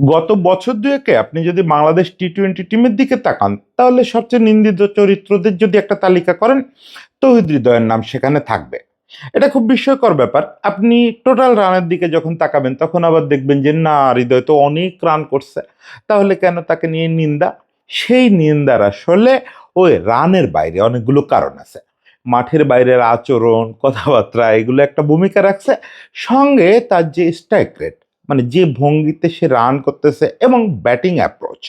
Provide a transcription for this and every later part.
গত বছর দুয়েকে আপনি যদি বাংলাদেশ টি-20 টিমের দিকে তাকান তাহলে সবচেয়ে নিন্দিত চরিত্রদের যদি একটা তালিকা করেন তৌহিদ হৃদয়ের নাম সেখানে থাকবে। এটা খুব বিস্ময়কর ব্যাপার। আপনি টোটাল রানের দিকে যখন তাকাবেন তখন আবার দেখবেন যে না, হৃদয় তো অনেক রান করছে, তাহলে কেন তাকে নিয়ে নিন্দা? সেই নিন্দার আসলে ওই রানের বাইরে অনেকগুলো কারণ আছে। মাঠের বাইরের আচরণ, কথাবার্তা এগুলো একটা ভূমিকা রাখছে। সঙ্গে তার যে স্ট্রাইক রেট, মানে যে ভঙ্গিতে সে রান করতেছে, এবং ব্যাটিং অ্যাপ্রোচ,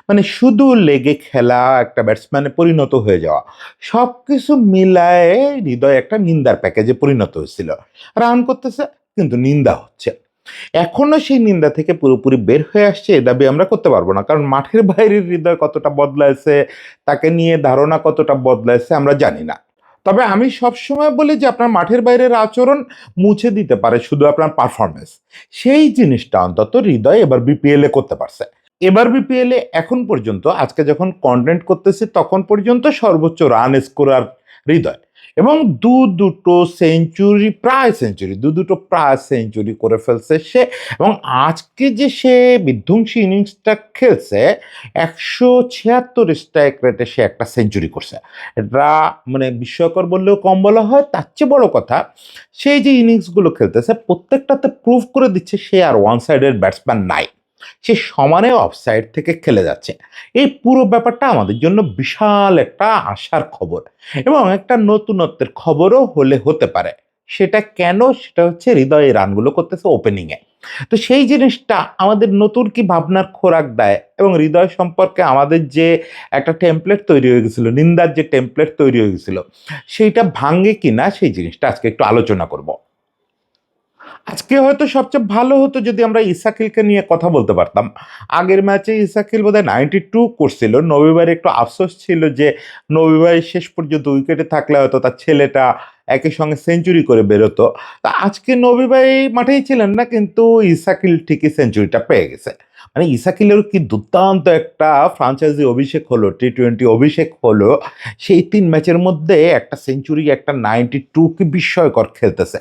মানে শুধু লেগে খেলা একটা ব্যাটসম্যানে পরিণত হয়ে যাওয়া, সবকিছু মিলায়ে হৃদয় একটা নিন্দার প্যাকেজে পরিণত হয়েছিল। রান করতেছে কিন্তু নিন্দা হচ্ছে। এখনো সেই নিন্দা থেকে পুরোপুরি বের হয়ে আসছে এ দাবি আমরা করতে পারবো না, কারণ মাঠের বাইরের হৃদয় কতটা বদলাইছে, তাকে নিয়ে ধারণা কতটা বদলাইছে আমরা জানি না। তবে আমি সবসময় বলি যে আপনার মাঠের বাইরের আচরণ মুছে দিতে পারে শুধু আপনার পারফরমেন্স। সেই জিনিসটা অন্তত হৃদয় এবার বিপিএল এ করতে পারছে। এবার বিপিএল এ এখন পর্যন্ত, আজকে যখন কন্টেন্ট করতেছি তখন পর্যন্ত সর্বোচ্চ রান স্কোরার হৃদয়, এবং দুটো সেঞ্চুরি, প্রায় সেঞ্চুরি, দুটো প্রায় সেঞ্চুরি করে ফেলছে সে। এবং আজকে যে সে বিধ্বংসী ইনিংসটা খেলছে, 176 স্ট্রাইক রেটে সে একটা সেঞ্চুরি করছে। এটা মানে বিস্ময়কর বললেও কম বলা হয়। তার চেয়ে বড় কথা, সেই যে ইনিংসগুলো খেলতেছে প্রত্যেকটাতে প্রুভ করে দিচ্ছে সে আর ওয়ান সাইডের ব্যাটসম্যান নাই, সে সমানে অফসাইড থেকে খেলে যাচ্ছে। এই পুরো ব্যাপারটা আমাদের জন্য বিশাল একটা আশার খবর, এবং একটা নতুনত্বের খবরও হতে পারে। সেটা কেন? সেটা হচ্ছে হৃদয় এই রানগুলো করতেছে ওপেনিংয়ে। তো সেই জিনিসটা আমাদের নতুন কি ভাবনার খোরাক দেয়, এবং হৃদয় সম্পর্কে আমাদের যে একটা টেমপ্লেট তৈরি হয়ে গেছিল, নিন্দার যে টেমপ্লেট তৈরি হয়ে গেছিল, সেইটা ভাঙে কিনা সেই জিনিসটা আজকে একটু আলোচনা করব। আজকে হয়তো সবচেয়ে ভালো হতো যদি আমরা ইসাকিলকে নিয়ে কথা বলতে পারতাম। আগের ম্যাচে ইসাকিল বোধহয় 92 করছিল। নবী ভাইয়ের একটু আফসোস ছিল যে নবী ভাই শেষ পর্যন্ত উইকেটে থাকলে হয়তো তার ছেলেটা একই সঙ্গে সেঞ্চুরি করে বেরোতো। তা আজকে নবী ভাই মাঠেই ছিলেন না, কিন্তু ইসাকিল ঠিকই সেঞ্চুরিটা পেয়ে গেছে। মানে ইসাকিলের কি দুর্দান্ত একটা ফ্রাঞ্চাইজি অভিষেক হলো, টি-20 অভিষেক হলো। সেই 3 ম্যাচের মধ্যে একটা সেঞ্চুরি, একটা 92, কি বিস্ময়কর খেলতেছে।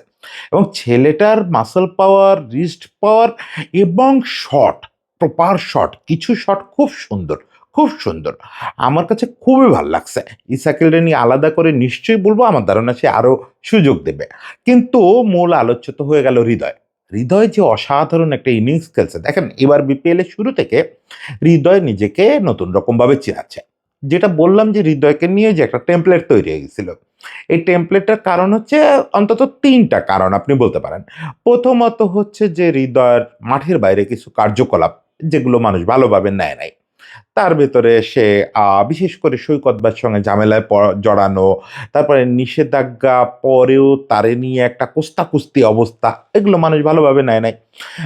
এবং ছেলেটার মাসল পাওয়ার, রিস্ট পাওয়ার, এবং শট, প্রপার শট, কিছু শট খুব সুন্দর, খুব সুন্দর। আমার কাছে খুবই ভাল লাগছে। ইসাকিলরে নিয়ে আলাদা করে নিশ্চয়ই বলবো, আমার ধারণা সে আরো সুযোগ দেবে। কিন্তু মূল আলোচ্য তো হয়ে গেল হৃদয়। হৃদয় যে অসাধারণ একটা ইনিংস খেলছে দেখেন, এবার বিপিএল এর শুরু থেকে হৃদয় নিজেকে নতুন রকম ভাবে চেনাচ্ছে। যেটা বললাম যে হৃদয়কে নিয়ে যে একটা টেমপ্লেট তৈরি হয়ে গেছিল, এই টেমপ্লেটটার কারণ হচ্ছে অন্তত 3টা কারণ আপনি বলতে পারেন। প্রথমত হচ্ছে যে হৃদয়ের মাঠের বাইরে কিছু কার্যকলাপ যেগুলো মানুষ ভালোভাবে নেয় নাই। তার ভেতরে সে বিশেষ করে সৈকতবার সঙ্গে ঝামেলায় জড়ানো, তারপরে নিষেধাজ্ঞা পরেও তারে নিয়ে একটা কোস্তাকুস্তি অবস্থা, এগুলো মানুষ ভালোভাবে নেয় নাই।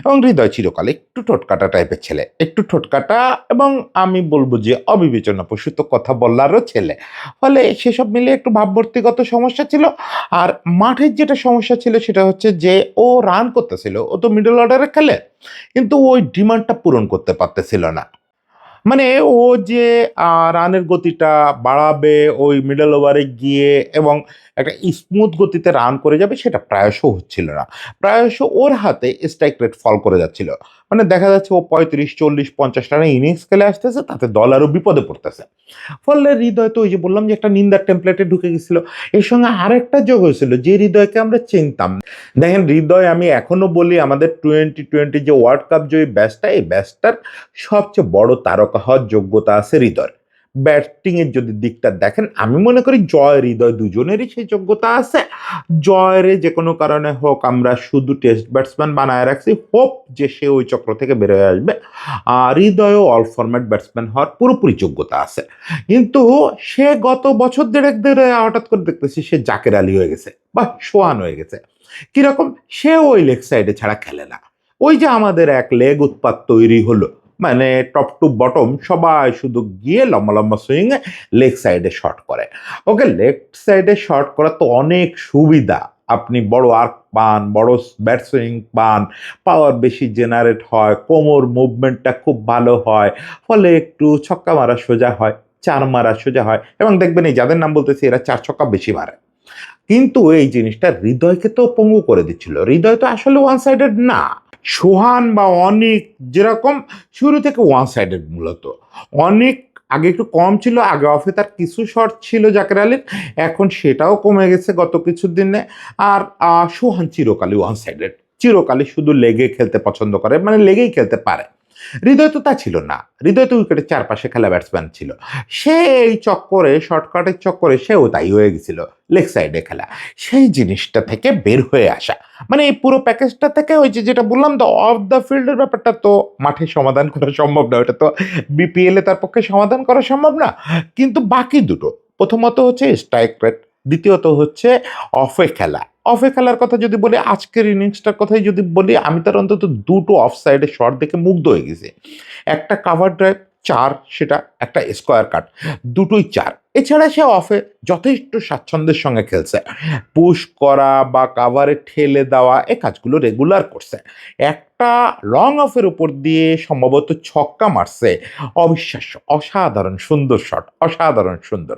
এবং হৃদয় চিরকাল একটু ঠোটকাটা টাইপের ছেলে, একটু ঠোটকাটা, এবং আমি বলবো যে অবিবেচনা প্রসূত কথা বলারও ছেলে। ফলে সেসব মিলে একটু ভাবমূর্তিগত সমস্যা ছিল। আর মাঠের যেটা সমস্যা ছিল সেটা হচ্ছে যে ও রান করতেছিল, ও তো মিডল অর্ডারে খেলে, কিন্তু ওই ডিমান্ডটা পূরণ করতে পারতেছিল না। মানে ও যে রানের গতিটা বাড়াবে ওই মিডল ওভারে গিয়ে, এবং একটা স্মুথ গতিতে রান করে যাবে, সেটা প্রায়শ হচ্ছিল না। প্রায়শ ওর হাতে স্ট্রাইক রেট ফল করে যাচ্ছিল। মানে দেখা যাচ্ছে ও 35, 40, 50 রানের ইনিংস খেলে আসতেছে, তাতে দল আরো বিপদে পড়তেছে। ফলে হৃদয় তো ওই যে বললাম যে একটা নিন্দার টেমপ্লেটে ঢুকে গেছিল। এর সঙ্গে আরেকটা যোগ হয়েছিল, যে হৃদয়কে আমরা চিনতাম। দেখেন হৃদয়, আমি এখনো বলি আমাদের 2020 যে ওয়ার্ল্ড কাপ জয়ী ব্যাচটা, এই ব্যাচটার সবচেয়ে বড় তারকা হওয়ার যোগ্যতা আছে হৃদয়। ব্যাটিং এর যদি দিকটা দেখেন, আমি মনে করি জয় হৃদয় দুজনেরই সেই যোগ্যতা আছে। জয়ের যে কোনো কারণে হোক আমরা শুধু টেস্ট ব্যাটসম্যান বানায় রাখছি, হোপ যে সে ওই চক্র থেকে বের হয়ে আসবে। আর হৃদয়ও অল ফরম্যাট ব্যাটসম্যান হওয়ার পুরোপুরি যোগ্যতা আছে। কিন্তু সে গত বছর দেড়েক ধরে হঠাৎ করে দেখতেছি সে জাকের আলী হয়ে গেছে বা সোহান হয়ে গেছে। কিরকম? সে ওই লেগ সাইডে ছাড়া খেলে না। ওই যে আমাদের এক লেগ উৎপাত তৈরি হলো, মানে টপ টু বটম সবাই শুধু গিয়ে লম্বা লম্বা সুইং লেগ সাইডে শট করে। ওকে, লেগ সাইডে শট করা তো অনেক সুবিধা। আপনি বড় আর্ক পান, বড় ব্যাট সুইং পান, পাওয়ার বেশি জেনারেট হয়, কোমর মুভমেন্টটা খুব ভালো হয়, ফলে একটু ছক্কা মারা সোজা হয়, চার মারা সোজা হয়, এবং দেখবেন এই যাদের নাম বলতেছি এরা 4 ছক্কা বেশি মারে। কিন্তু এই জিনিসটা হৃদয়কে তো পঙ্গু করে দিচ্ছিল। হৃদয় তো আসলে ওয়ান সাইডেড না, সোহান বা অনিক যেরকম শুরু থেকে ওয়ান সাইডেড মূলত। অনিক আগে একটু কম ছিল, আগে অফে তার কিছু শট ছিল জাকের আলীর, এখন সেটাও কমে গেছে গত কিছু দিনে। আর সোহান চিরকালই ওয়ান সাইডেড, চিরকালই শুধু লেগে খেলতে পছন্দ করে, মানে লেগেই খেলতে পারে। হৃদয় তো তা ছিল না, হৃদয় তো উইকেটের চারপাশে খেলা ব্যাটসম্যান ছিল। সে এই চক্করে, শর্টকাটের চক্করে সেও তাই হয়ে গেছিল, লেগ সাইডে খেলা। সেই জিনিসটা থেকে বের হয়ে আসা, মানে এই পুরো প্যাকেজটা থেকে ওই যে যেটা বললাম, তো অফ দ্য ফিল্ডের ব্যাপারটা তো মাঠে সমাধান করা সম্ভব না, ওটা তো বিপিএল এ তার পক্ষে সমাধান করা সম্ভব না। কিন্তু বাকি দুটো, প্রথমত হচ্ছে স্ট্রাইক রেট, দ্বিতীয়ত হচ্ছে অফে খেলা। অফে খেলার কথা যদি বলি, আজকের ইনিংসটার কথাই যদি বলি, আমি তার অন্তত দুটো অফ সাইডে শট দেখে মুগ্ধ হয়ে গেছি। একটা কাভার ড্রাইভ, চার, সেটা একটা স্কোয়ার কাট, দুটোই চার। এছাড়া সে অফে যথেষ্ট স্বাচ্ছন্দ্যের সঙ্গে খেলছে, পুশ করা বা কাভারে ঠেলে দেওয়া এই কাজগুলো রেগুলার করছে। একটা লং অফের উপর দিয়ে সম্ভবত ছক্কা মারছে, অবিশ্বাস্য, অসাধারণ সুন্দর শট, অসাধারণ সুন্দর।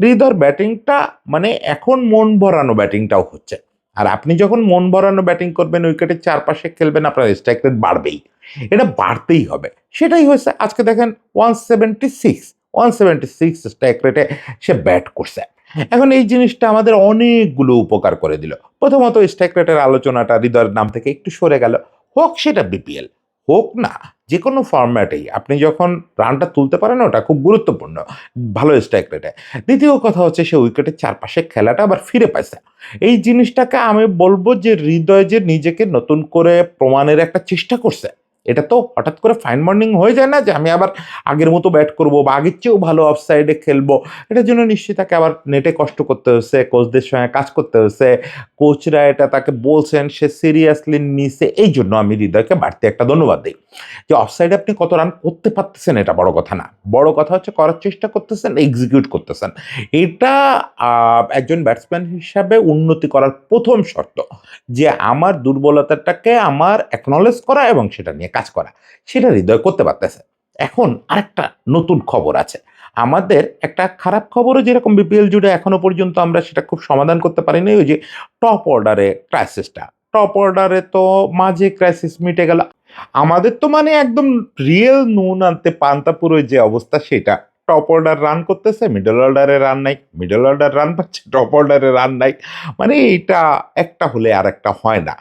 হৃদয়ের ব্যাটিংটা মানে এখন মন ভরানো ব্যাটিংটাও হচ্ছে। আর আপনি যখন মন ভরানো ব্যাটিং করবেন, উইকেটের চারপাশে খেলবেন, আপনার স্ট্রাইক রেট বাড়বেই, এটা বাড়তেই হবে। সেটাই হয়েছে আজকে। দেখেন 176, 176 স্ট্রাইক রেটে সে ব্যাট করছে। এখন এই জিনিসটা আমাদের অনেকগুলো উপকার করে দিল। প্রথমত স্ট্রাইক রেটের আলোচনাটা হৃদয়ের নাম থেকে একটু সরে গেল, হোক সেটা বিপিএল, হোক না যে কোনো ফরম্যাটেই আপনি যখন রানটা তুলতে পারেন, ওটা খুব গুরুত্বপূর্ণ ভালো স্ট্রাইক রেটে। দ্বিতীয় কথা হচ্ছে সে উইকেটের চারপাশে খেলাটা আবার ফিরে পাইছে। এই জিনিসটাকে আমি বলবো যে হৃদয় যে নিজেকে নতুন করে প্রমাণের একটা চেষ্টা করছে। এটা তো হঠাৎ করে ফাইন মর্নিং হয়ে যায় না যে আমি আবার আগের মতো ব্যাট করব বা আগের চেয়েও ভালো অফ সাইডে খেলবো। এটার জন্য নিশ্চয়ই তাকে আবার নেটে কষ্ট করতে হচ্ছে, কোচদের সঙ্গে কাজ করতে হচ্ছে, কোচরা এটা তাকে বলছেন, সে সিরিয়াসলি নিছে। এই জন্য আমি হৃদয়কে বাড়তি একটা ধন্যবাদ দিই। যে অফ সাইডে আপনি কত রান করতে পারতেছেন এটা বড় কথা না, বড় কথা হচ্ছে করার চেষ্টা করতেছেন, এক্সিকিউট করতেছেন। এটা একজন ব্যাটসম্যান হিসাবে উন্নতি করার প্রথম শর্ত, যে আমার দুর্বলতাটাকে আমার অ্যাকনলেজ করা এবং সেটা নিয়ে কাজ করা। সেটা হৃদয় করতে পারতেছে। এখন আরেকটা নতুন খবর আছে আমাদের, একটা খারাপ খবরও যেরকম বিপিএল জুড়ে এখনো পর্যন্ত আমরা সেটা খুব সমাধান করতে পারিনি, ওই যে টপ অর্ডারে ক্রাইসিসটা। টপ অর্ডারে তো মাঝে ক্রাইসিস মিটে গেল, আমাদের তো মানে একদম রিয়েল নুন আনতে পান্তাপুরের যে অবস্থা সেটা। টপ অর্ডার রান করতেছে, মিডল অর্ডারে রান নাই, মিডল অর্ডার রান পাচ্ছে, টপ অর্ডারে রান নাই। মানে এটা একটা হলে আর একটা হয় না।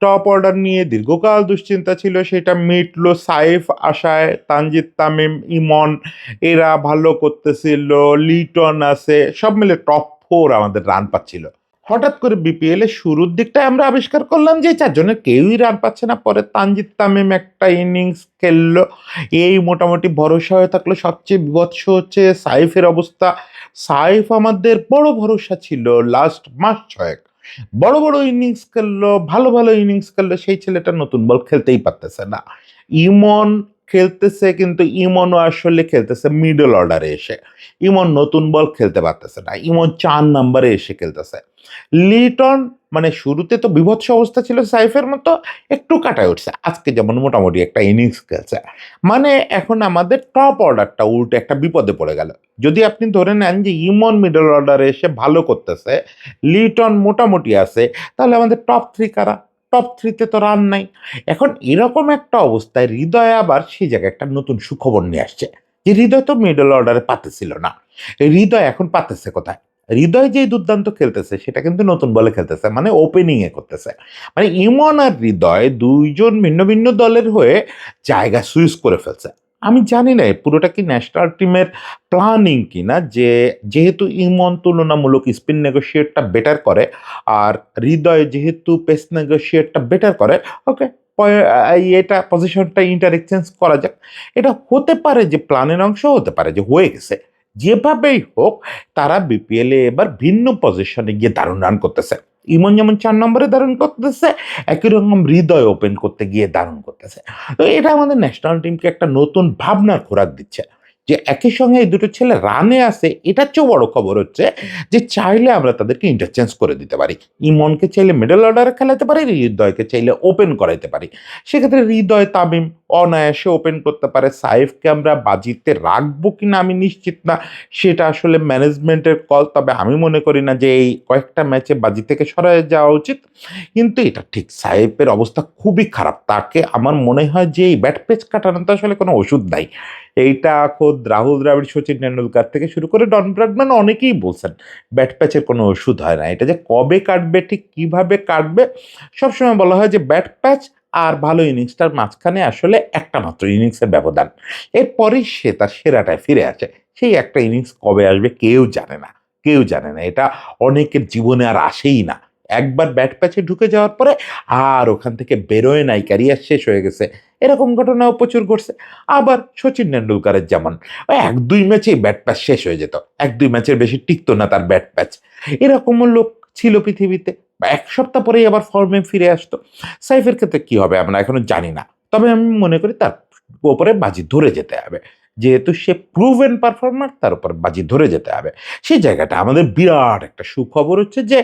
টপ অর্ডার নিয়ে দীর্ঘকাল দুশ্চিন্তা ছিল, সেটা মিটলো সাইফ আশায়। তানজিদ তামিম, ইমন এরা ভালো করতেছিল, লিটন আছে, সব মিলে টপ ফোর আমাদের রান পাচ্ছিল। হঠাৎ করে বিপিএল এর শুরুর দিকটায় আমরা আবিষ্কার করলাম যে চারজনের কেউই রান পাচ্ছে না। পরে তানজিদ তামিম একটা ইনিংস খেললো, এই মোটামুটি ভরসা হয়ে থাকলো। সবচেয়ে বিভৎস হচ্ছে সাইফের অবস্থা। সাইফ আমাদের বড় ভরসা ছিল লাস্ট মাস ছয়েক, বড় বড় ইনিংস খেললো, ভালো ভালো ইনিংস খেললো, সেই ছেলেটা নতুন বল খেলতেই পারতেছে না। ইমন খেলতেছে, কিন্তু ইমনও আসলে খেলতেছে মিডল অর্ডারে এসে। ইমন নতুন বল খেলতে পারতেছে না, ইমন 4 নম্বরে এসে খেলতেছে। লিটন মানে শুরুতে তো বিভৎস অবস্থা ছিল সাইফের মতো, একটু কাটায় উঠছে, আজকে যেমন মোটামুটি একটা ইনিংস খেলছে। মানে এখন আমাদের টপ অর্ডারটা উল্টে একটা বিপদে পড়ে গেল। যদি আপনি ধরে নেন যে ইমন মিডল অর্ডারে এসে ভালো করতেছে, লিটন মোটামুটি আছে, তাহলে আমাদের টপ থ্রি কারা? টপ থ্রিতে তো রান নাই। এখন এরকম একটা অবস্থায় হৃদয় আবার সেই জায়গায় একটা নতুন সুখবর নিয়ে আসছে, যে হৃদয় তো মিডল অর্ডারে পাতেছিল না, হৃদয় এখন পাতেছে কোথায়? হৃদয় যে দুর্দান্ত খেলতেছে সেটা কিন্তু নতুন বলে খেলতেছে, মানে ওপেনিং এ করতেছে। মানে ইমন আর হৃদয় দুইজন ভিন্ন ভিন্ন দলের হয়ে জায়গা সুইচ করে ফেলছে। আমি জানি না এ পুরোটা কি ন্যাশনাল টিমের প্ল্যানিং কিনা, যে যেহেতু ইমন তুলনামূলক স্পিন নেগোশিয়েটটা বেটার করে, আর হৃদয় যেহেতু পেস নেগোশিয়েটটা বেটার করে, ওকে এটা পজিশনটা ইন্টার এক্সচেঞ্জ করা যাক। এটা হতে পারে যে প্ল্যানের অংশ, হতে পারে যে হয়ে গেছে। যেভাবেই হোক, তারা বিপিএল এ এবার ভিন্ন পজিশনে গিয়ে দারুণ রান করতেছে। ইমন যেমন 4 নম্বরে দারুণ করতেছে, একই রকম হৃদয় ওপেন করতে গিয়ে দারুণ করতেছে। তো এটা আমাদের ন্যাশনাল টিমকে একটা নতুন ভাবনার খোরাক দিচ্ছে, যে একই সঙ্গে এই দুটো ছেলে রানে আছে। এটার চেয়েও বড় খবর হচ্ছে যে চাইলে আমরা তাদেরকে ইন্টারচেঞ্জ করে দিতে পারি। ইমনকে চাইলে মিডল অর্ডারে খেলাতে পারি, হৃদয়কে চাইলে ওপেন করাইতে পারি। সেক্ষেত্রে হৃদয় তামিম অনায়াসে ওপেন করতে পারে। সাইফকে আমরা বাজিতে রাখবো কিনা আমি নিশ্চিত না, সেটা আসলে ম্যানেজমেন্টের কল। তবে আমি মনে করি না যে এই কয়েকটা ম্যাচে বাজি থেকে সরে যাওয়া উচিত। কিন্তু এটা ঠিক, সাইফের অবস্থা খুবই খারাপ। তাকে আমার মনে হয় যে এই ব্যাট পেচ কাটানোর তো আসলে কোনো ওষুধ নাই। এইটা খোদ রাহুল দ্রাবিড়, সচিন টেন্ডুলকার থেকে শুরু করে ডন ব্র্যাডম্যান অনেকেই বলছেন ব্যাট প্যাচের কোনো ওষুধ হয় না। এটা যে কবে কাটবে, ঠিক কিভাবে কাটবে, সবসময় বলা হয় যে ব্যাট প্যাচ আর ভালো ইনিংসটার মাঝখানে আসলে একটা মাত্র ইনিংসের ব্যবধান। এরপরেই সে তার সেরাটায় ফিরে আসে। সেই একটা ইনিংস কবে আসবে কেউ জানে না, কেউ জানে না। এটা অনেকের জীবনে আর আসেই না। একবার ব্যাট প্যাচে ঢুকে যাওয়ার পরে আর ওখান থেকে বেরোয় নাই, ক্যারিয়ার শেষ হয়ে গেছে। এরকম ঘটনাও প্রচুর ঘটছে। আবার সচিন টেন্ডুলকারের যেমন ওই ১-২ ম্যাচেই ব্যাট প্যাচ শেষ হয়ে যেত। ১-২ ম্যাচের বেশি টিকতো না তার ব্যাট প্যাচ। এরকমও লোক ছিল পৃথিবীতে। বা ১ সপ্তাহ পরেই আবার ফর্মে ফিরে আসতো। সাইফের ক্ষেত্রে কি হবে আমরা এখনো জানি না। তবে আমি মনে করি তার উপরে বাজি ধরে যেতে হবে। যেহেতু সে প্রুভেন পারফর্মার, তার উপর বাজি ধরে যেতে হবে। সেই জায়গাটা আমাদের বিরাট একটা সুখবর হচ্ছে যে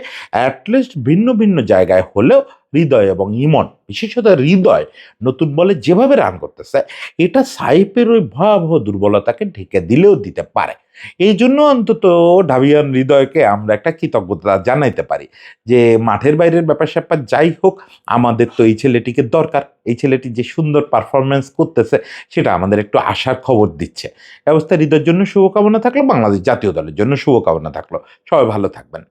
এটলিস্ট ভিন্ন, ভিন্ন জায়গায় হলেও হৃদয় এবং ইমন, বিশেষত হৃদয় নতুন বলে যেভাবে রান করতেছে, এটা সাইফের ওই ভয়াবহ দুর্বলতাকে ঢেকে দিলেও দিতে পারে। এইজন্য অন্তত ঢাবিয়ান হৃদয়কে আমরা একটা কৃতজ্ঞতা জানাইতে পারি যে মাঠের বাইরের ব্যাপার-স্যাপার যাই হোক, আমাদের তো এই ছেলেটিকে দরকার। এই ছেলেটি যে সুন্দর পারফরম্যান্স করতেছে সেটা আমাদের একটু আশার খবর দিচ্ছে। এ অবস্থায় হৃদয়ের জন্য শুভকামনা থাকলো, বাংলাদেশ জাতীয় দলের জন্য শুভকামনা থাকলো। সবাই ভালো থাকবেন।